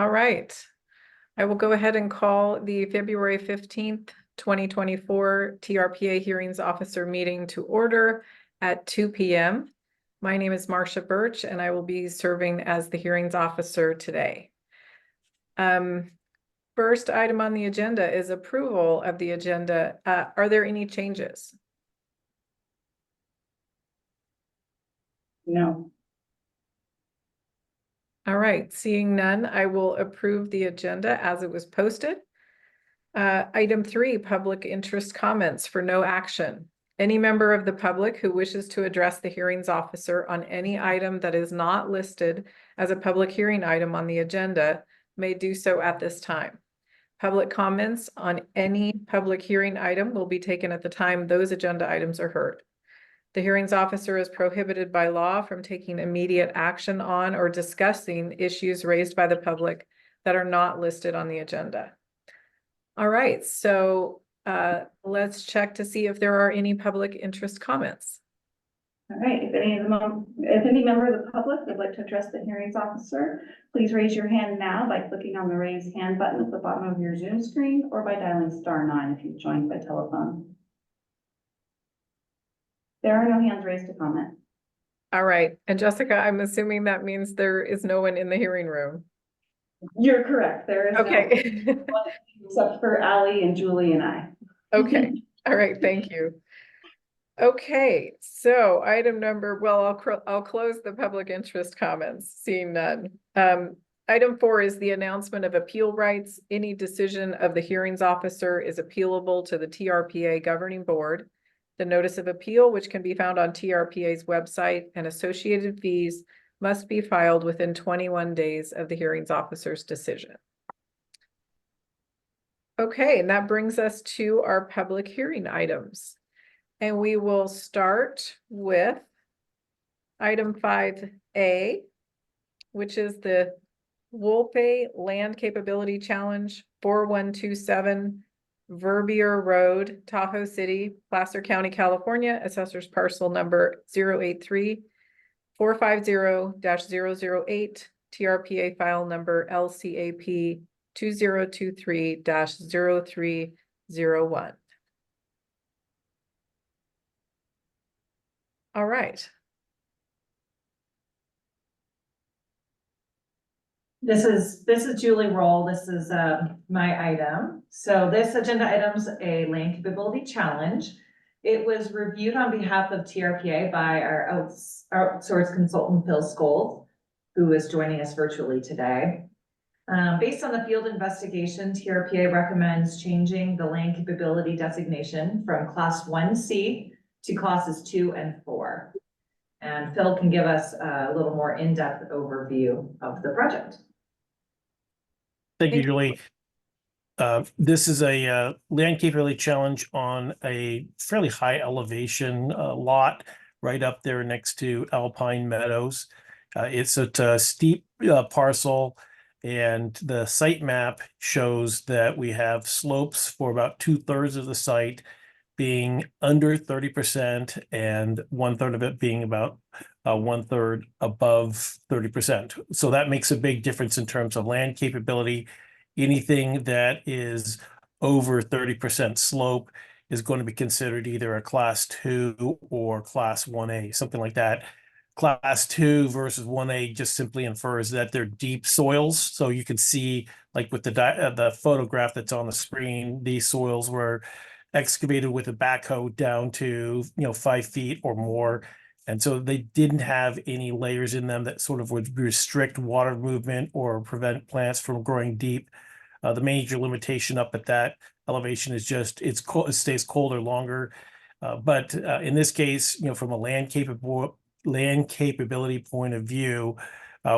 All right. I will go ahead and call the February 15th, 2024 TRPA Hearings Officer meeting to order at 2 p.m. My name is Marcia Birch, and I will be serving as the hearings officer today. First item on the agenda is approval of the agenda. Are there any changes? No. All right, seeing none, I will approve the agenda as it was posted. Item 3, public interest comments for no action. Any member of the public who wishes to address the hearings officer on any item that is not listed as a public hearing item on the agenda may do so at this time. Public comments on any public hearing item will be taken at the time those agenda items are heard. The hearings officer is prohibited by law from taking immediate action on or discussing issues raised by the public that are not listed on the agenda. All right, so let's check to see if there are any public interest comments. All right, if any member of the public would like to address the hearings officer, please raise your hand now by clicking on the raise hand button at the bottom of your Zoom screen or by dialing *9 if you've joined by telephone. There are no hands raised to comment. All right, and Jessica, I'm assuming that means there is no one in the hearing room. You're correct. There is okay. no one except for Allie and Julie and I. Okay, all right, thank you. Okay, so item number, well, I'll close the public interest comments, seeing none. Item 4 is the announcement of appeal rights. Any decision of the hearings officer is appealable to the TRPA governing board. The notice of appeal, which can be found on TRPA's website, and associated fees must be filed within 21 days of the hearings officer's decision. Okay, and that brings us to our public hearing items. And we will start with item 5A, which is the Wolpe Land Capability Challenge 4127 Verbier Road, Tahoe City, Placer County, California, assessor's parcel number 083-450-008, TRPA file number LCAP 2023-0301. All right. This is Julie Roll. This is my item. So this agenda item's a land capability challenge. It was reviewed on behalf of TRPA by our outsourced consultant, Phil Skold, who is joining us virtually today. Based on the field investigation, TRPA recommends changing the land capability designation from Class 1C to Classes 2 and 4. And Phil can give us a little more in-depth overview of the project. Thank you, Julie. This is a land capability challenge on a fairly high elevation lot right up there next to Alpine Meadows. It's a steep parcel, and the site map shows that we have slopes for about 2/3 of the site being under 30% and 1/3 of it being about 1/3 above 30%. So that makes a big difference in terms of land capability. Anything that is over 30% slope is going to be considered either a Class 2 or Class 1A, something like that. Class 2 versus 1A just simply infers that they're deep soils. So you can see, like with the photograph that's on the screen, these soils were excavated with a backhoe down to 5 feet or more, and so they didn't have any layers in them that sort of would restrict water movement or prevent plants from growing deep. The major limitation up at that elevation is just it stays colder longer. But in this case, from a land capability point of view,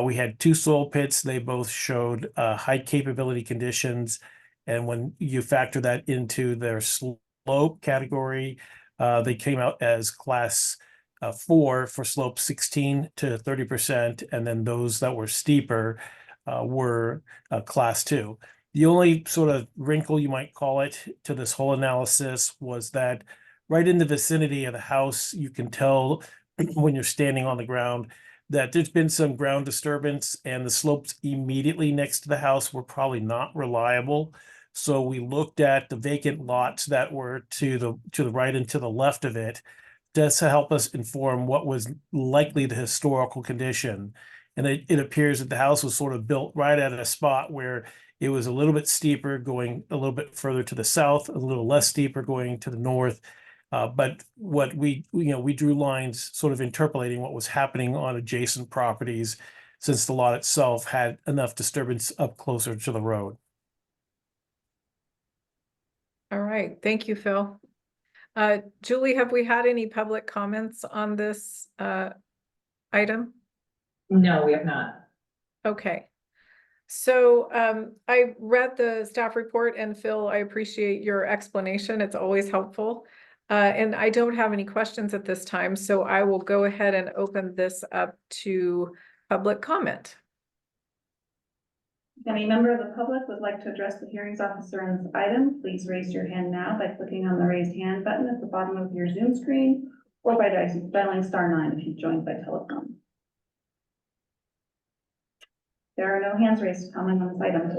we had 2 soil pits. They both showed high capability conditions, and when you factor that into their slope category, they came out as Class 4 for slope 16 to 30%, and then those that were steeper were Class 2. The only sort of wrinkle, you might call it, to this whole analysis was that right in the vicinity of the house, you can tell when you're standing on the ground that there's been some ground disturbance and the slopes immediately next to the house were probably not reliable. So we looked at the vacant lots that were to the right and to the left of it, just to help us inform what was likely the historical condition. And it appears that the house was sort of built right at a spot where it was a little bit steeper going a little bit further to the south, a little less steeper going to the north. But what we drew lines sort of interpolating what was happening on adjacent properties, since the lot itself had enough disturbance up closer to the road. All right, thank you, Phil. Julie, have we had any public comments on this item? No, we have not. Okay. So I read the staff report, and Phil, I appreciate your explanation. It's always helpful. And I don't have any questions at this time, so I will go ahead and open this up to public comment. If any member of the public would like to address the hearings officer on this item, please raise your hand now by clicking on the raised hand button at the bottom of your Zoom screen, or by dialing *9 if you joined by telephone. There are no hands raised to comment on this item.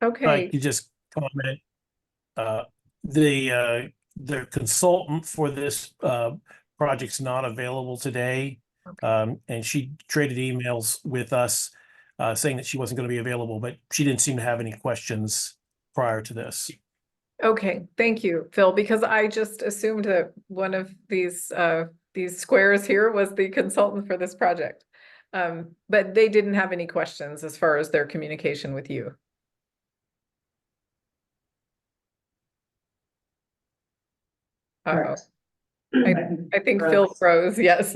Okay, You just comment, the consultant for this project's not available today. And she traded emails with us saying that she wasn't going to be available, but she didn't seem to have any questions prior to this. okay, thank you, Phil, because I just assumed that one of these squares here was the consultant for this project. But they didn't have any questions as far as their communication with you. Uh-oh. I think Phil froze, yes.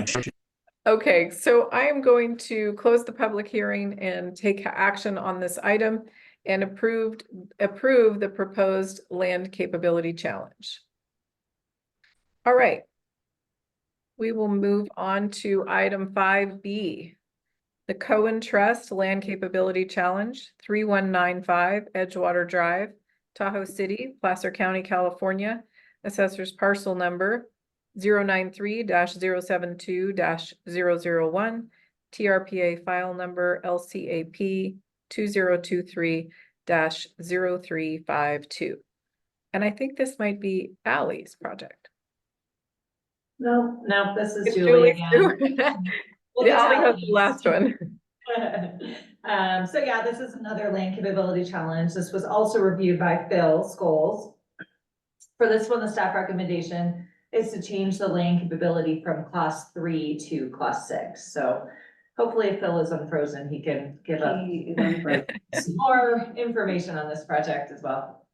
Okay, so I am going to close the public hearing and take action on this item and approve the proposed land capability challenge. All right. We will move on to item 5B. The Cohen Trust Land Capability Challenge, 3195 Edgewater Drive, Tahoe City, Placer County, California. Assessor's parcel number 093-072-001, TRPA file number LCAP 2023-0352. And I think this might be Ally's project. No, this is It's Julie Julie again. too. Yeah, Ally has the last one. So yeah, this is another land capability challenge. This was also reviewed by Phil Scholes. For this one, the staff recommendation is to change the land capability from class 3 to class 6. So hopefully if Phil is unfrozen, he can give us some more information on this project as well.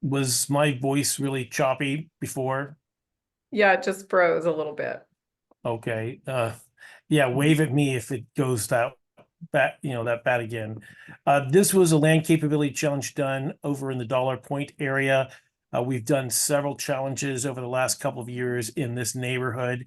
Was my voice really choppy before? Yeah, it just froze a little bit. Okay. Yeah, wave at me if it goes that bad again. This was a land capability challenge done over in the Dollar Point area. We've done several challenges over the last couple of years in this neighborhood.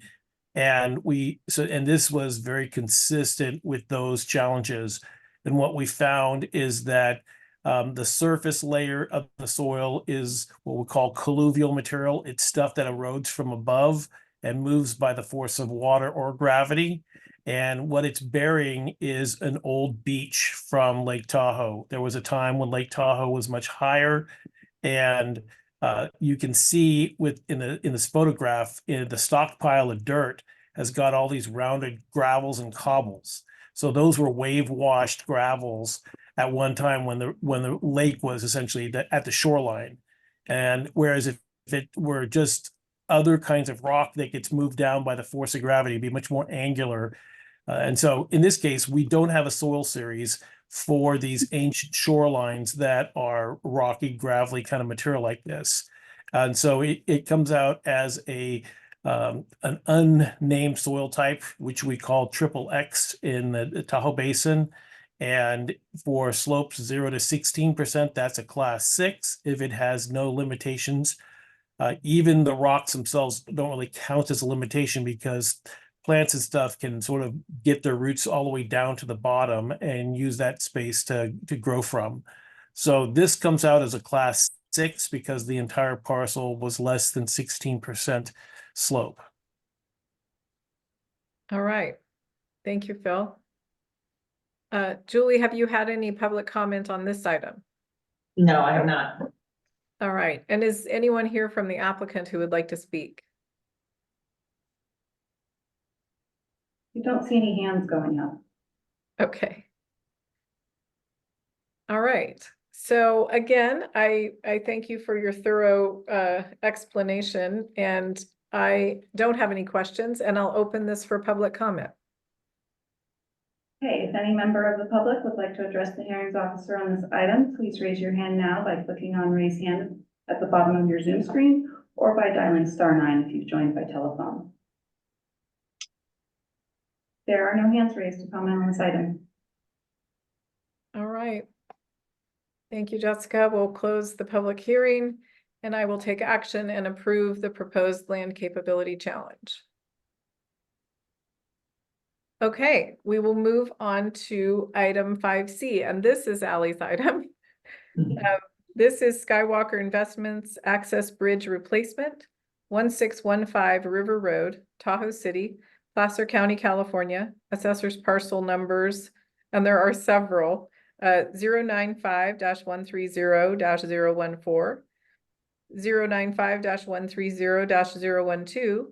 And this was very consistent with those challenges. And what we found is that the surface layer of the soil is what we call colluvial material. It's stuff that erodes from above and moves by the force of water or gravity. And what it's burying is an old beach from Lake Tahoe. There was a time when Lake Tahoe was much higher, and you can see in this photograph, the stockpile of dirt has got all these rounded gravels and cobbles. So those were wave washed gravels at one time when the lake was essentially at the shoreline. And whereas if it were just other kinds of rock that gets moved down by the force of gravity, it'd be much more angular. And so in this case, we don't have a soil series for these ancient shorelines that are rocky, gravelly kind of material like this. And so it comes out as an unnamed soil type, which we call XXX in the Tahoe Basin. And for slopes 0 to 16%, that's a class 6 if it has no limitations. Even the rocks themselves don't really count as a limitation because plants and stuff can sort of get their roots all the way down to the bottom and use that space to grow from. So this comes out as a class 6 because the entire parcel was less than 16% slope. All right. Thank you, Phil. Julie, have you had any public comment on this item? No, I have not. All right. And is anyone here from the applicant who would like to speak? You don't see any hands going up. Okay. All right. So again, I thank you for your thorough explanation, and I don't have any questions, and I'll open this for public comment. Okay, if any member of the public would like to address the hearings officer on this item, please raise your hand now by clicking on raise hand at the bottom of your Zoom screen or by dialing *9 if you've joined by telephone. There are no hands raised to comment on this item. All right. Thank you, Jessica. We'll close the public hearing, and I will take action and approve the proposed land capability challenge. Okay, we will move on to item 5C, and this is Ally's item. This is Skywalker Investments Access Bridge Replacement, 1615 River Road, Tahoe City, Placer County, California. Assessor's parcel numbers, and there are several, 095-130-014, 095-130-012,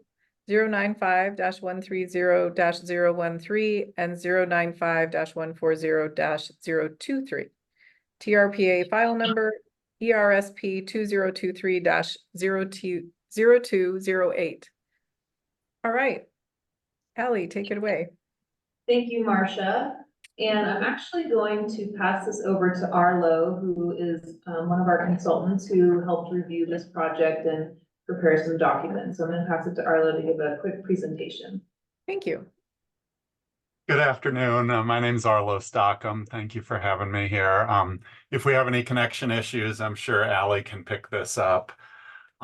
095-130-013, and 095-140-023. TRPA file number ERSP 2023-0208. All right, Ally, take it away. Thank you, Marcia. And I'm actually going to pass this over to Arlo, who is one of our consultants who helped review this project and prepare some documents. So I'm going to pass it to Arlo to give a quick presentation. Thank you. Good afternoon. My name's Arlo Stockham. Thank you for having me here. If we have any connection issues, I'm sure Ally can pick this up.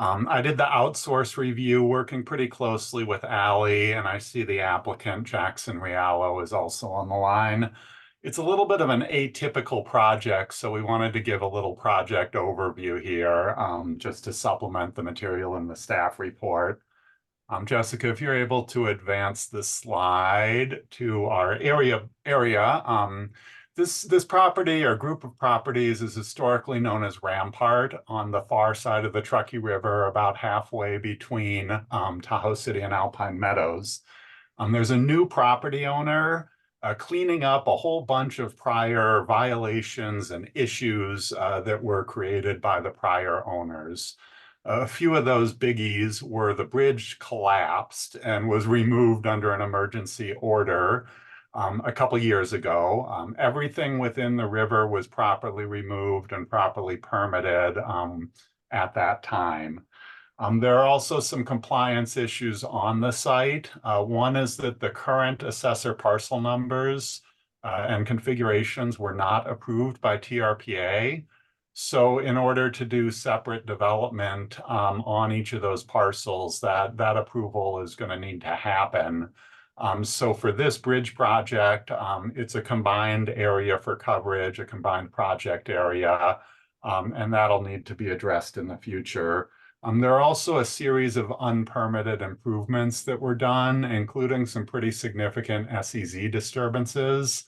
I did the outsource review working pretty closely with Ally, and I see the applicant, Jackson Riallo, is also on the line. It's a little bit of an atypical project, so we wanted to give a little project overview here just to supplement the material in the staff report. Jessica, if you're able to advance the slide to our area. This property or group of properties is historically known as Rampart on the far side of the Truckee River, about halfway between Tahoe City and Alpine Meadows. There's a new property owner cleaning up a whole bunch of prior violations and issues that were created by the prior owners. A few of those biggies were the bridge collapsed and was removed under an emergency order a couple years ago. Everything within the river was properly removed and properly permitted at that time. There are also some compliance issues on the site. One is that the current assessor parcel numbers and configurations were not approved by TRPA. So in order to do separate development on each of those parcels, that approval is going to need to happen. So for this bridge project, it's a combined area for coverage, a combined project area, and that'll need to be addressed in the future. There are also a series of unpermitted improvements that were done, including some pretty significant SEZ disturbances.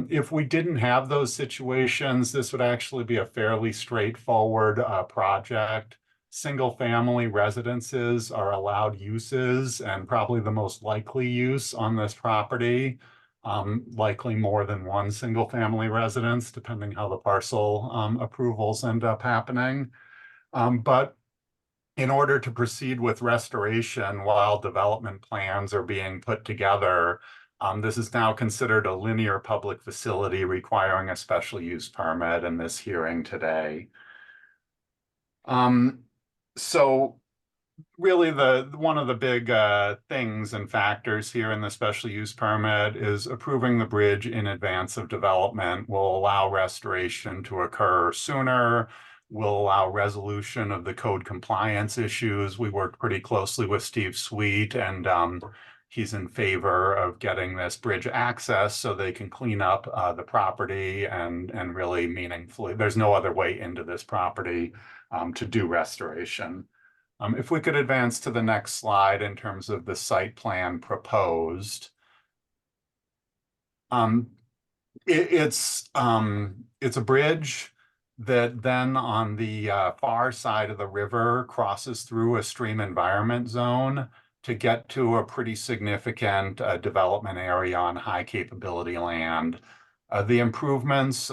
If we didn't have those situations, this would actually be a fairly straightforward project. Single-family residences are allowed uses and probably the most likely use on this property, likely more than one single-family residence, depending how the parcel approvals end up happening. But in order to proceed with restoration while development plans are being put together, this is now considered a linear public facility requiring a special use permit in this hearing today. So really one of the big things and factors here in the special use permit is approving the bridge in advance of development will allow restoration to occur sooner, will allow resolution of the code compliance issues. We worked pretty closely with Steve Sweet, and he's in favor of getting this bridge access so they can clean up the property and really meaningfully. There's no other way into this property to do restoration. If we could advance to the next slide in terms of the site plan proposed. It's a bridge that then on the far side of the river crosses through a stream environment zone to get to a pretty significant development area on high capability land. The improvements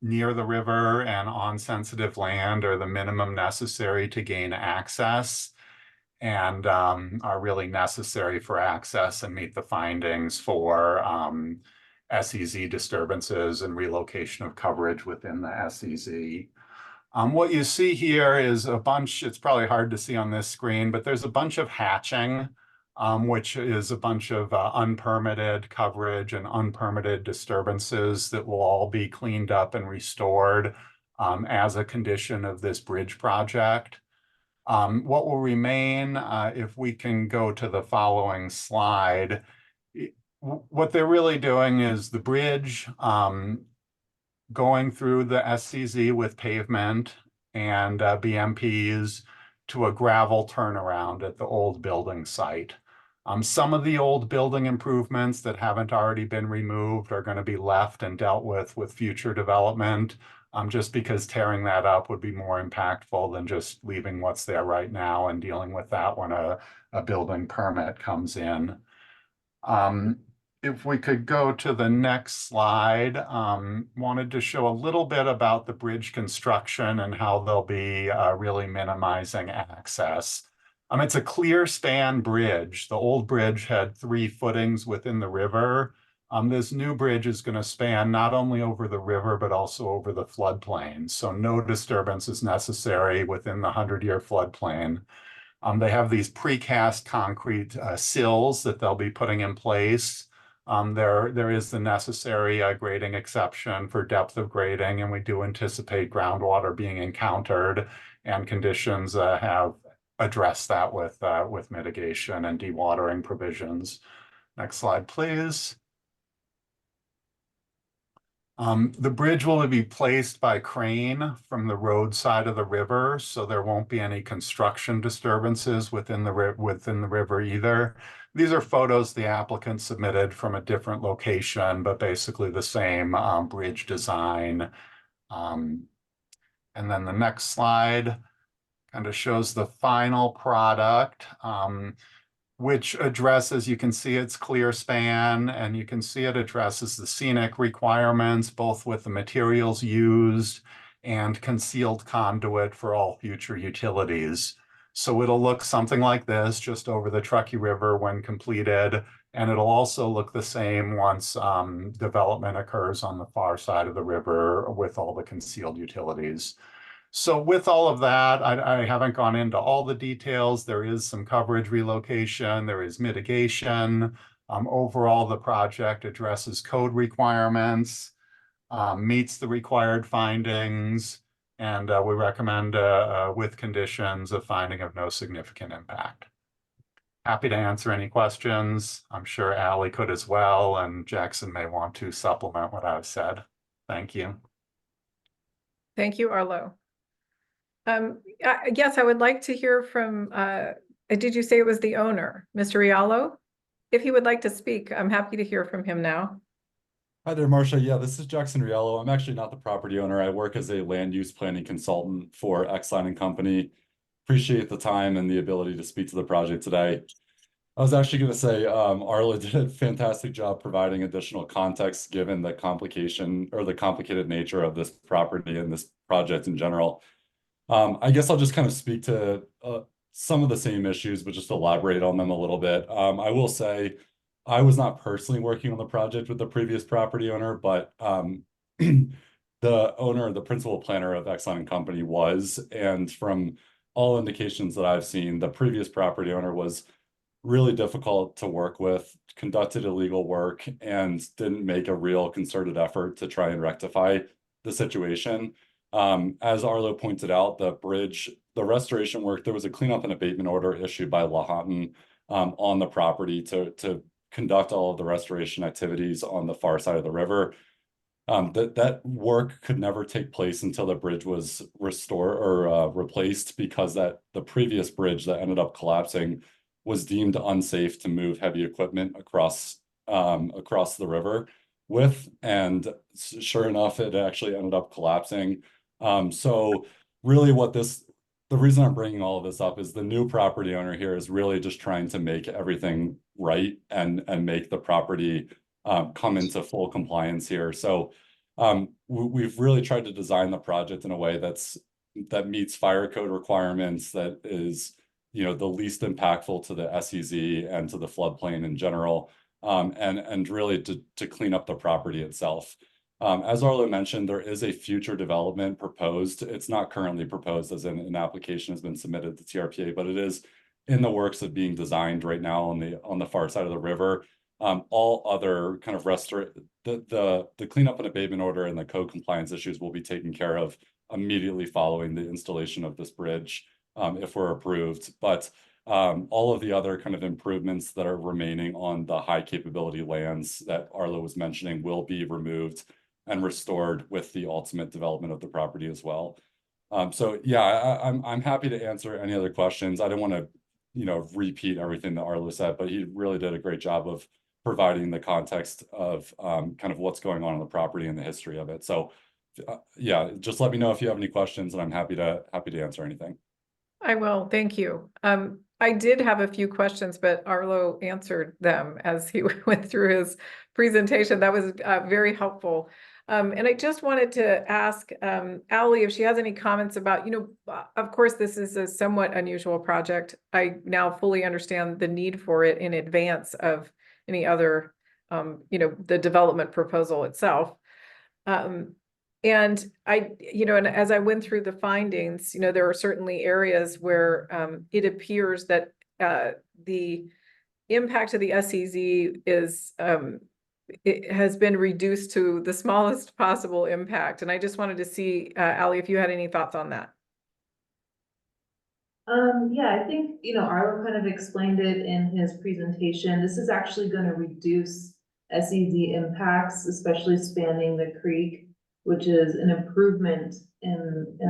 near the river and on sensitive land are the minimum necessary to gain access and are really necessary for access and meet the findings for SEZ disturbances and relocation of coverage within the SEZ. What you see here is a bunch, it's probably hard to see on this screen, but there's a bunch of hatching, which is a bunch of unpermitted coverage and unpermitted disturbances that will all be cleaned up and restored as a condition of this bridge project. What will remain, if we can go to the following slide, what they're really doing is the bridge going through the SCZ with pavement and BMPs to a gravel turnaround at the old building site. Some of the old building improvements that haven't already been removed are going to be left and dealt with future development, just because tearing that up would be more impactful than just leaving what's there right now and dealing with that when a building permit comes in. If we could go to the next slide, wanted to show a little bit about the bridge construction and how they'll be really minimizing access. It's a clear span bridge. The old bridge had 3 footings within the river. This new bridge is going to span not only over the river, but also over the floodplain. So no disturbance is necessary within the 100-year floodplain. They have these precast concrete sills that they'll be putting in place. There is the necessary grading exception for depth of grading, and we do anticipate groundwater being encountered, and conditions have addressed that with mitigation and dewatering provisions. Next slide, please. The bridge will be placed by crane from the road side of the river, so there won't be any construction disturbances within the river either. These are photos the applicant submitted from a different location, but basically the same bridge design. And then the next slide kind of shows the final product, which addresses, you can see it's clear span, and you can see it addresses the scenic requirements, both with the materials used and concealed conduit for all future utilities. So it'll look something like this just over the Truckee River when completed, and it'll also look the same once development occurs on the far side of the river with all the concealed utilities. So with all of that, I haven't gone into all the details. There is some coverage relocation, there is mitigation. Overall, the project addresses code requirements, meets the required findings, and we recommend with conditions of finding of no significant impact. Happy to answer any questions. I'm sure Allie could as well, and Jackson may want to supplement what I've said. Thank you. Thank you, Arlo. Yes, I would like to hear from, did you say it was the owner, Mr. Riallo? If he would like to speak, I'm happy to hear from him now. Hi there, Marcia. Yeah, this is Jackson Riallo. I'm actually not the property owner. I work as a land use planning consultant for Xline & Company. Appreciate the time and the ability to speak to the project today. I was actually going to say, Arlo did a fantastic job providing additional context given the complication or the complicated nature of this property and this project in general. I guess I'll just kind of speak to some of the same issues, but just elaborate on them a little bit. I will say I was not personally working on the project with the previous property owner, but the owner, the principal planner of Xline & Company was, and from all indications that I've seen, the previous property owner was really difficult to work with, conducted illegal work, and didn't make a real concerted effort to try and rectify the situation. As Arlo pointed out, the restoration work, there was a cleanup and abatement order issued by Lahontan on the property to conduct all of the restoration activities on the far side of the river. That work could never take place until the bridge was restored or replaced, because the previous bridge that ended up collapsing was deemed unsafe to move heavy equipment across the river with, and sure enough, it actually ended up collapsing. So really the reason I'm bringing all of this up is the new property owner here is really just trying to make everything right and make the property come into full compliance here. So we've really tried to design the project in a way that meets fire code requirements, that is, the least impactful to the SEZ and to the floodplain in general, and really to clean up the property itself. As Arlo mentioned, there is a future development proposed. It's not currently proposed, as in an application has been submitted to TRPA, but it is in the works of being designed right now on the far side of the river. All other kind of the cleanup and abatement order and the code compliance issues will be taken care of immediately following the installation of this bridge, if we're approved. But all of the other kind of improvements that are remaining on the high capability lands that Arlo was mentioning will be removed and restored with the ultimate development of the property as well. So yeah, I'm happy to answer any other questions. I don't want to, repeat everything that Arlo said, but he really did a great job of providing the context of kind of what's going on in the property and the history of it. So yeah, just let me know if you have any questions, and I'm happy to answer anything. I will, thank you. I did have a few questions, but Arlo answered them as he went through his presentation. That was very helpful. And I just wanted to ask Allie if she has any comments about, of course, this is a somewhat unusual project. I now fully understand the need for it in advance of any other, the development proposal itself. And and as I went through the findings, there are certainly areas where it appears that the impact of the SEZ is it has been reduced to the smallest possible impact. And I just wanted to see, Allie, if you had any thoughts on that. Yeah, I think, Arlo kind of explained it in his presentation. This is actually going to reduce SEZ impacts, especially spanning the creek, which is an improvement in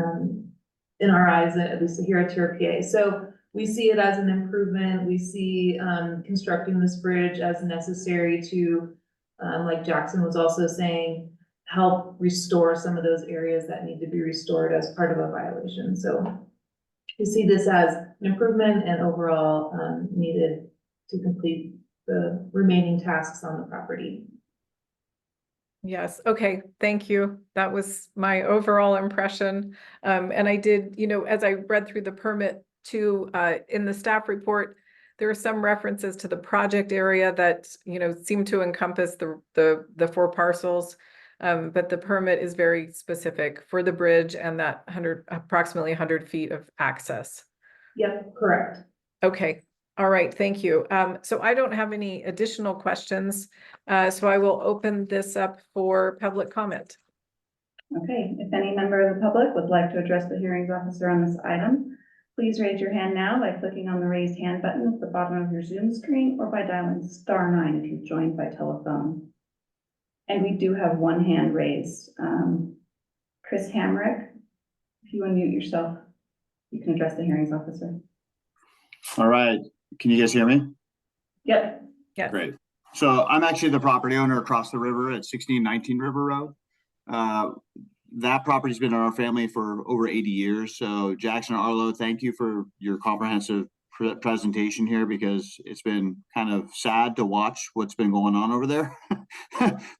our eyes, at least here at TRPA. So we see it as an improvement. We see constructing this bridge as necessary to, like Jackson was also saying, help restore some of those areas that need to be restored as part of a violation. So we see this as an improvement and overall needed to complete the remaining tasks on the property. Yes. Okay. Thank you. That was my overall impression. And I did, as I read through the permit too, in the staff report, there are some references to the project area that, seem to encompass the 4 parcels. But the permit is very specific for the bridge and that approximately 100 feet of access. Yep, correct. Okay. All right. Thank you. So I don't have any additional questions. So I will open this up for public comment. Okay, if any member of the public would like to address the hearings officer on this item, please raise your hand now by clicking on the raised hand button at the bottom of your Zoom screen or by dialing *9 if you've joined by telephone. And we do have one hand raised. Chris Hamrick, if you unmute yourself, you can address the hearings officer. All right, can you guys hear me? Yep. Yes. Great. So I'm actually the property owner across the river at 1619 River Road. That property's been in our family for over 80 years. So Jackson and Arlo, thank you for your comprehensive presentation here, because it's been kind of sad to watch what's been going on over there,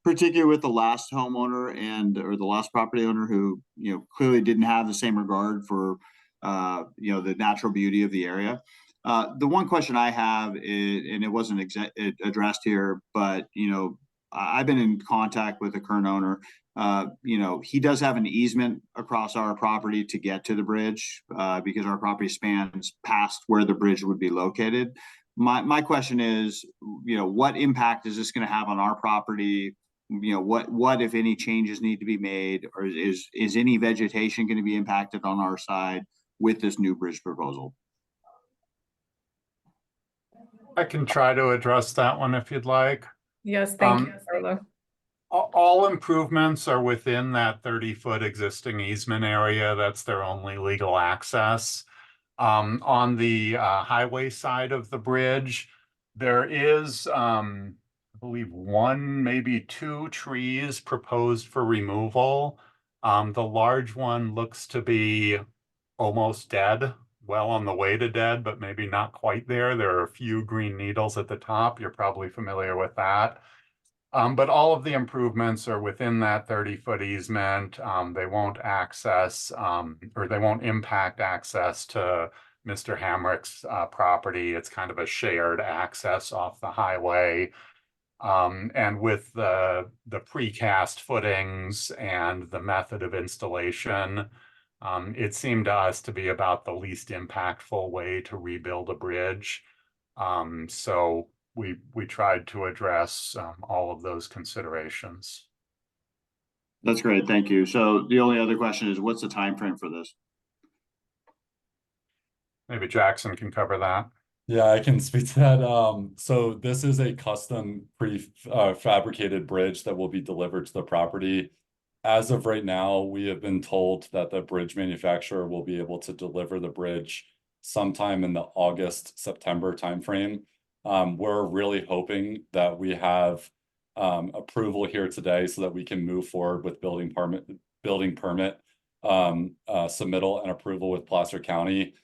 particularly with the last homeowner or the last property owner who, clearly didn't have the same regard for, the natural beauty of the area. The one question I have is, and it wasn't addressed here, but, I've been in contact with the current owner. He does have an easement across our property to get to the bridge, because our property spans past where the bridge would be located. My question is, what impact is this going to have on our property? What if any changes need to be made, or is any vegetation going to be impacted on our side with this new bridge proposal? I can try to address that one if you'd like. Yes. Thank you, Arlo. All improvements are within that 30-foot existing easement area. That's their only legal access. On the highway side of the bridge, there is, I believe, one, maybe two trees proposed for removal. The large one looks to be almost dead, well on the way to dead, but maybe not quite there. There are a few green needles at the top. You're probably familiar with that. But all of the improvements are within that 30-foot easement. They won't access or they won't impact access to Mr. Hamrick's property. It's kind of a shared access off the highway. And with the precast footings and the method of installation, it seemed to us to be about the least impactful way to rebuild a bridge. So we tried to address all of those considerations. That's great, thank you. So the only other question is, what's the time frame for this? Maybe Jackson can cover that. Yeah, I can speak to that. So this is a custom fabricated bridge that will be delivered to the property. As of right now, we have been told that the bridge manufacturer will be able to deliver the bridge sometime in the August, September timeframe. We're really hoping that we have approval here today so that we can move forward with building permit submittal and approval with Placer County.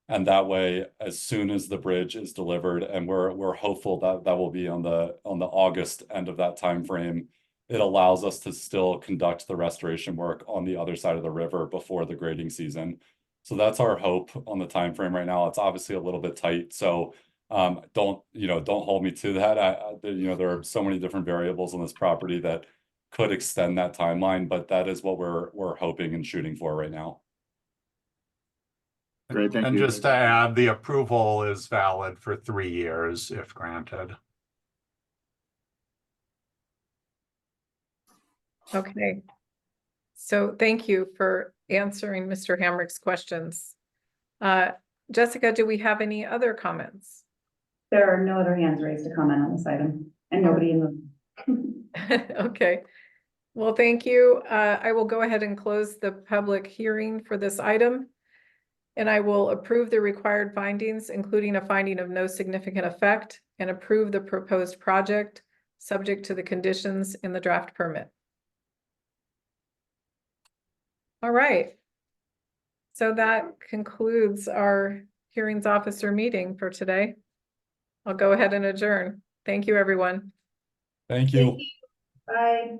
And that way, as soon as the bridge is delivered, and we're hopeful that that will be on the August end of that time frame, it allows us to still conduct the restoration work on the other side of the river before the grading season. So that's our hope on the time frame right now. It's obviously a little bit tight, so don't hold me to that. There are so many different variables on this property that could extend that timeline, but that is what we're hoping and shooting for right now. Great, thank And you. just to add, the approval is valid for 3 years if granted. Okay. So thank you for answering Mr. Hamrick's questions. Jessica, do we have any other comments? There are no other hands raised to comment on this item, and nobody in the. Okay. Well, thank you. I will go ahead and close the public hearing for this item. And I will approve the required findings, including a finding of no significant effect, and approve the proposed project subject to the conditions in the draft permit. All right. So that concludes our hearings officer meeting for today. I'll go ahead and adjourn. Thank you, everyone. Thank you. Bye.